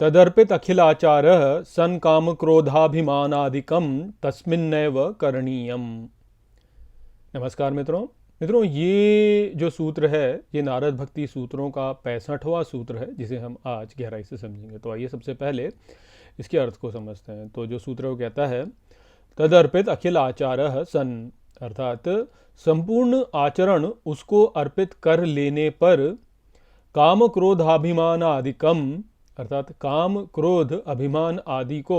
तदर्पित अखिलाचारः सन काम क्रोधाभिमानादिकम तस्मिन्नैव करणीयम। नमस्कार मित्रों, ये जो सूत्र है ये नारद भक्ति सूत्रों का 65वां सूत्र है, जिसे हम आज गहराई से समझेंगे। तो आइए सबसे पहले इसके अर्थ को समझते हैं। तो जो सूत्र वो कहता है, तदर्पित अखिल आचारः सन, अर्थात संपूर्ण आचरण उसको अर्पित कर लेने पर काम क्रोधाभिमानादिकम, अर्थात काम क्रोध अभिमान आदि को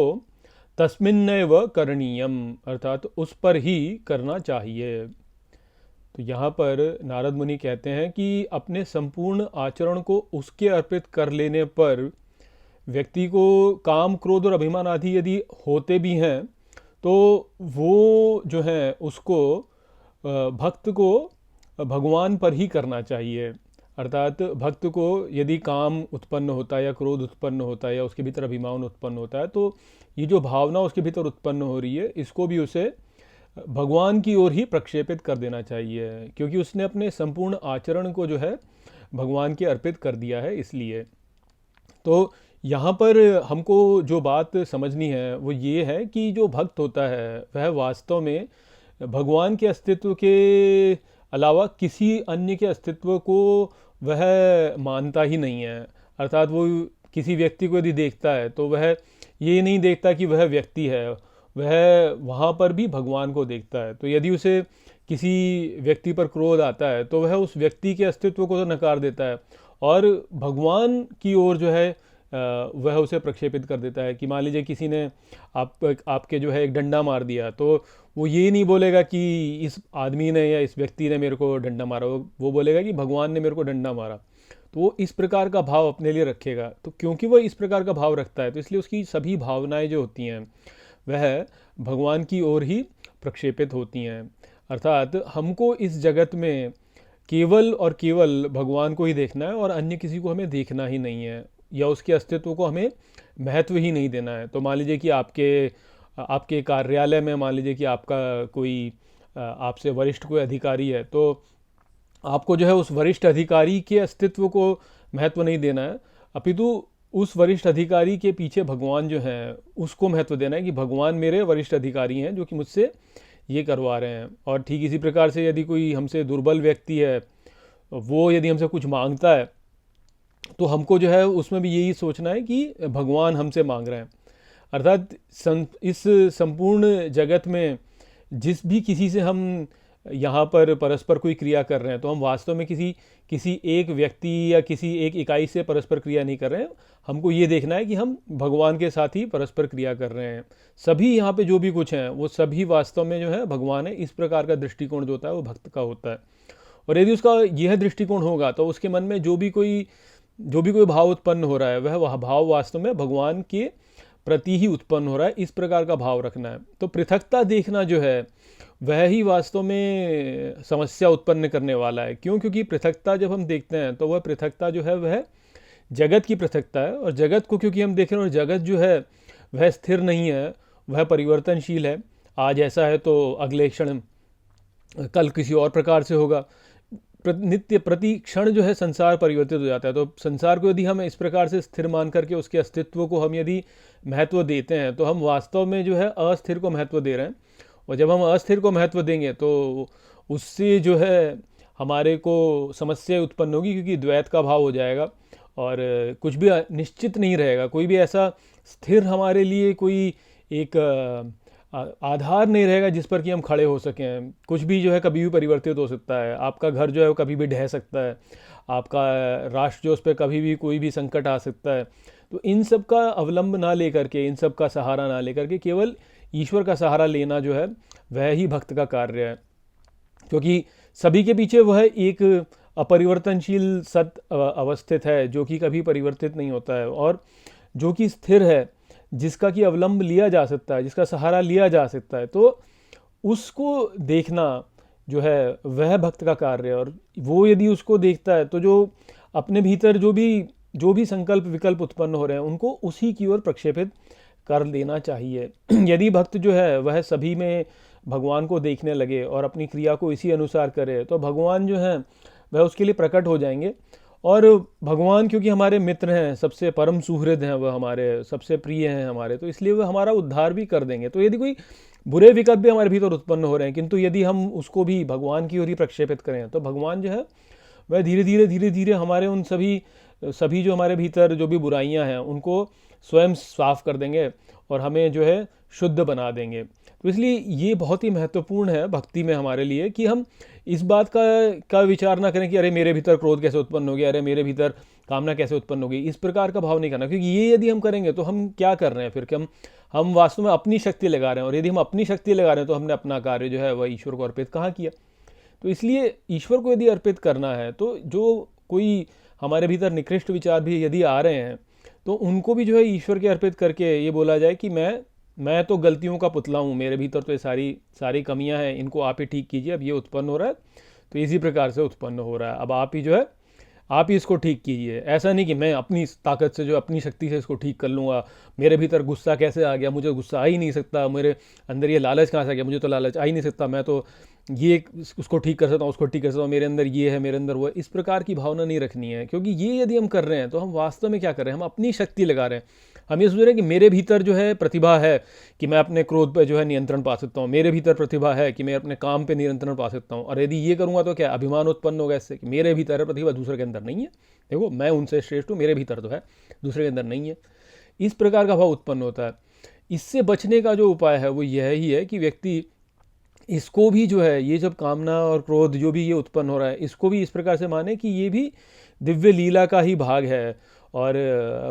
तस्मिन्नैव करणीयम, अर्थात उस पर ही करना चाहिए। तो यहाँ पर नारद मुनि कहते हैं कि अपने संपूर्ण आचरण को उसके अर्पित कर लेने पर व्यक्ति को काम क्रोध और अभिमान आदि यदि होते भी हैं तो वो जो है उसको भक्त को भगवान पर ही करना चाहिए। अर्थात भक्त को यदि काम उत्पन्न होता है या क्रोध उत्पन्न होता है या उसके भीतर अभिमान उत्पन्न होता है, तो ये जो भावना उसके भीतर उत्पन्न हो रही है इसको भी उसे भगवान की ओर ही प्रक्षेपित कर देना चाहिए, क्योंकि उसने अपने संपूर्ण आचरण को जो है भगवान के अर्पित कर दिया है। इसलिए तो यहाँ पर हमको जो बात समझनी है वो ये है कि जो भक्त होता है वह वास्तव में भगवान के अस्तित्व के अलावा किसी अन्य के अस्तित्व को वह मानता ही नहीं है। अर्थात वो किसी व्यक्ति को यदि देखता है तो वह ये नहीं देखता कि वह व्यक्ति है, वह वहाँ पर भी भगवान को देखता है। तो यदि उसे किसी व्यक्ति पर क्रोध आता है तो वह उस व्यक्ति के अस्तित्व को तो नकार देता है और भगवान की ओर जो है वह उसे प्रक्षेपित कर देता है। कि मान लीजिए किसी ने आपके जो है एक डंडा मार दिया, तो वो ये नहीं बोलेगा कि इस आदमी ने या इस व्यक्ति ने मेरे को डंडा मारा, वो बोलेगा कि भगवान ने मेरे को डंडा मारा। तो वो इस प्रकार का भाव अपने लिए रखेगा। तो क्योंकि वो इस प्रकार का भाव रखता है तो इसलिए उसकी सभी भावनाएं जो होती हैं वह भगवान की ओर ही प्रक्षेपित होती हैं। अर्थात हमको इस जगत में केवल और केवल भगवान को ही देखना है और अन्य किसी को हमें देखना ही नहीं है, या उसके अस्तित्व को हमें महत्व ही नहीं देना है। तो मान लीजिए कि आपके कार्यालय में मान लीजिए कि आपका कोई आपसे वरिष्ठ कोई अधिकारी है, तो आपको जो है उस वरिष्ठ अधिकारी के अस्तित्व को महत्व नहीं देना है, अपितु उस वरिष्ठ अधिकारी के पीछे भगवान जो है उसको महत्व देना है कि भगवान मेरे वरिष्ठ अधिकारी हैं जो कि मुझसे ये करवा रहे हैं। और ठीक इसी प्रकार से यदि कोई हमसे दुर्बल व्यक्ति है, वो यदि हमसे कुछ मांगता है तो हमको जो है उसमें भी यही सोचना है कि भगवान हमसे मांग रहे हैं। अर्थात इस संपूर्ण जगत में जिस भी किसी से हम यहाँ पर परस्पर कोई क्रिया कर रहे हैं तो हम वास्तव में किसी एक व्यक्ति या किसी एक इकाई से परस्पर क्रिया नहीं कर रहे हैं। हमको ये देखना है कि हम भगवान के साथ ही परस्पर क्रिया कर रहे हैं। सभी यहाँ पे जो भी कुछ हैं वो सभी वास्तव में जो है भगवान है। इस प्रकार का दृष्टिकोण जो होता है वो भक्त का होता है। और यदि उसका यह दृष्टिकोण होगा तो उसके मन में जो भी कोई भाव उत्पन्न हो रहा है वह भाव वास्तव में भगवान के प्रति ही उत्पन्न हो रहा है। इस प्रकार का भाव रखना है। तो पृथकता देखना जो है वह ही वास्तव में समस्या उत्पन्न करने वाला है। क्योंकि पृथकता जब हम देखते हैं तो वह पृथकता जो है वह जगत की पृथकता है, और जगत को क्योंकि हम देख रहे हैं और जगत जो है वह स्थिर नहीं है, वह परिवर्तनशील है। आज ऐसा है तो अगले क्षण कल किसी और प्रकार से होगा। नित्य प्रति क्षण जो है संसार परिवर्तित हो जाता है। तो संसार को यदि हम इस प्रकार से स्थिर मान करके उसके अस्तित्व को हम यदि महत्व देते हैं तो हम वास्तव में जो है अस्थिर को महत्व दे रहे हैं। और जब हम अस्थिर को महत्व देंगे तो उससे जो है हमारे को समस्या उत्पन्न होगी, क्योंकि द्वैत का भाव हो जाएगा और कुछ भी निश्चित नहीं रहेगा। कोई भी ऐसा स्थिर हमारे लिए कोई एक आधार नहीं रहेगा जिस पर कि हम खड़े हो सकें। कुछ भी जो है कभी भी परिवर्तित हो सकता है। आपका घर जो है वो कभी भी ढह सकता है, आपका राष्ट्र जो उस पर कभी भी कोई भी संकट आ सकता है। तो इन सब का अवलंब ना लेकर के, इन सब का सहारा ना लेकर के केवल ईश्वर का सहारा लेना जो है वह ही भक्त का कार्य है। क्योंकि सभी के पीछे वह एक अपरिवर्तनशील सत अवस्थित है जो कि कभी परिवर्तित नहीं होता है और जो कि स्थिर है, जिसका कि अवलंब लिया जा सकता है, जिसका सहारा लिया जा सकता है। तो उसको देखना जो है वह भक्त का कार्य है। और वो यदि उसको देखता है तो जो अपने भीतर जो भी संकल्प विकल्प उत्पन्न हो रहे हैं उनको उसी की ओर प्रक्षेपित कर देना चाहिए। यदि भक्त जो है वह सभी में भगवान को देखने लगे और अपनी क्रिया को इसी अनुसार करे तो भगवान जो है वह उसके लिए प्रकट हो जाएंगे और भगवान क्योंकि हमारे मित्र हैं, सबसे परम सुहृद हैं, वह हमारे सबसे प्रिय हैं हमारे, तो इसलिए वह हमारा उद्धार भी कर देंगे। तो यदि कोई बुरे विकल्प भी हमारे भीतर उत्पन्न हो रहे हैं, किंतु यदि हम उसको भी भगवान की ओर ही प्रक्षेपित करें, तो भगवान जो है वह धीरे धीरे हमारे उन सभी सभी जो हमारे भीतर जो भी बुराइयां हैं उनको स्वयं साफ कर देंगे और हमें जो है शुद्ध बना देंगे। तो इसलिए ये बहुत ही महत्वपूर्ण है भक्ति में हमारे लिए कि हम इस बात का विचार ना करें कि अरे मेरे भीतर क्रोध कैसे उत्पन्न हो गया, अरे मेरे भीतर कामना कैसे उत्पन्न हो गई, इस प्रकार का भाव नहीं करना। क्योंकि ये यदि हम करेंगे तो हम क्या कर रहे हैं फिर, कि हम वास्तव में अपनी शक्ति लगा रहे हैं, और यदि हम अपनी शक्ति लगा रहे हैं तो हमने अपना कार्य जो है वह ईश्वर को अर्पित कहाँ किया। तो इसलिए ईश्वर को यदि अर्पित करना है तो जो कोई हमारे भीतर निकृष्ट विचार भी यदि आ रहे हैं तो उनको भी जो है ईश्वर के अर्पित करके ये बोला जाए कि मैं तो गलतियों का पुतला हूँ, मेरे भीतर तो ये सारी कमियां हैं, इनको आप ही ठीक कीजिए। अब ये उत्पन्न हो रहा है तो इसी प्रकार से उत्पन्न हो रहा है, अब आप ही जो है आप ही इसको ठीक कीजिए। ऐसा नहीं कि मैं अपनी ताकत से जो अपनी शक्ति से इसको ठीक कर लूँगा, मेरे भीतर गुस्सा कैसे आ गया, मुझे गुस्सा आ ही नहीं सकता, मेरे अंदर ये लालच कहाँ से आ गया, मुझे तो लालच आ ही नहीं सकता, मैं तो ये उसको ठीक कर सकता हूँ, उसको ठीक कर सकता हूँ, मेरे अंदर ये है, मेरे अंदर वो है। इस प्रकार की भावना नहीं रखनी है, क्योंकि ये यदि हम कर रहे हैं तो हम वास्तव में क्या कर रहे हैं, हम अपनी शक्ति लगा रहे हैं। हम ये सोच रहे हैं कि मेरे भीतर जो है प्रतिभा है कि मैं अपने क्रोध पर जो है नियंत्रण पा सकता हूँ, मेरे भीतर प्रतिभा है कि मैं अपने काम पे नियंत्रण पा सकता हूँ, और यदि ये करूँगा तो क्या अभिमान उत्पन्न होगा इससे कि मेरे भीतर है प्रतिभा, दूसरे के अंदर नहीं है, देखो मैं उनसे श्रेष्ठ हूँ, मेरे भीतर तो है, दूसरे के अंदर नहीं है। इस प्रकार का भाव उत्पन्न होता है। इससे बचने का जो उपाय है वो यह ही है कि व्यक्ति इसको भी जो है, ये जब कामना और क्रोध जो भी ये उत्पन्न हो रहा है, इसको भी इस प्रकार से माने कि ये भी दिव्य लीला का ही भाग है, और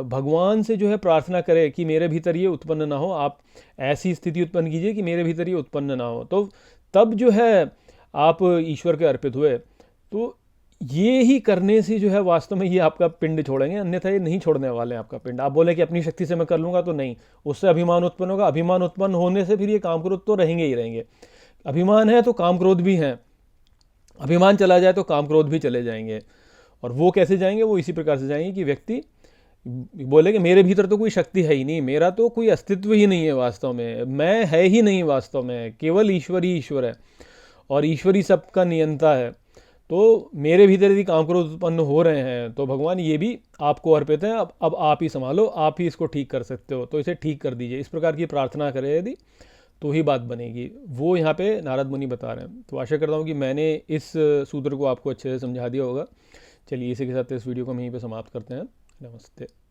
भगवान से जो है प्रार्थना करे कि मेरे भीतर ये उत्पन्न ना हो, आप ऐसी स्थिति उत्पन्न कीजिए कि मेरे भीतर ये उत्पन्न ना हो। तो तब जो है आप ईश्वर के अर्पित हुए। तो ये ही करने से जो है वास्तव में ये आपका पिंड छोड़ेंगे, अन्यथा ये नहीं छोड़ने वाले हैं आपका पिंड। आप बोले कि अपनी शक्ति से मैं कर लूँगा, तो नहीं, उससे अभिमान उत्पन्न होगा, अभिमान उत्पन्न होने से फिर ये काम क्रोध तो रहेंगे ही रहेंगे। अभिमान है तो काम क्रोध भी हैं, अभिमान चला जाए तो काम क्रोध भी चले जाएंगे। और वो कैसे जाएंगे, वो इसी प्रकार से जाएंगे कि व्यक्ति बोले कि मेरे भीतर तो कोई शक्ति है ही नहीं, मेरा तो कोई अस्तित्व ही नहीं है वास्तव में, मैं है ही नहीं वास्तव में, केवल ईश्वर ही ईश्वर है और ईश्वर ही सबका नियंता है। तो मेरे भीतर यदि काम क्रोध उत्पन्न हो रहे हैं तो भगवान ये भी आपको अर्पित है, अब आप ही संभालो, आप ही इसको ठीक कर सकते हो, तो इसे ठीक कर दीजिए। इस प्रकार की प्रार्थना करें यदि, तो ही बात बनेगी। वो यहाँ पे नारद मुनि बता रहे हैं। तो आशा करता हूँ कि मैंने इस सूत्र को आपको अच्छे से समझा दिया होगा। चलिए इसी के साथ इस वीडियो को हम यहीं पे समाप्त करते हैं। नमस्ते।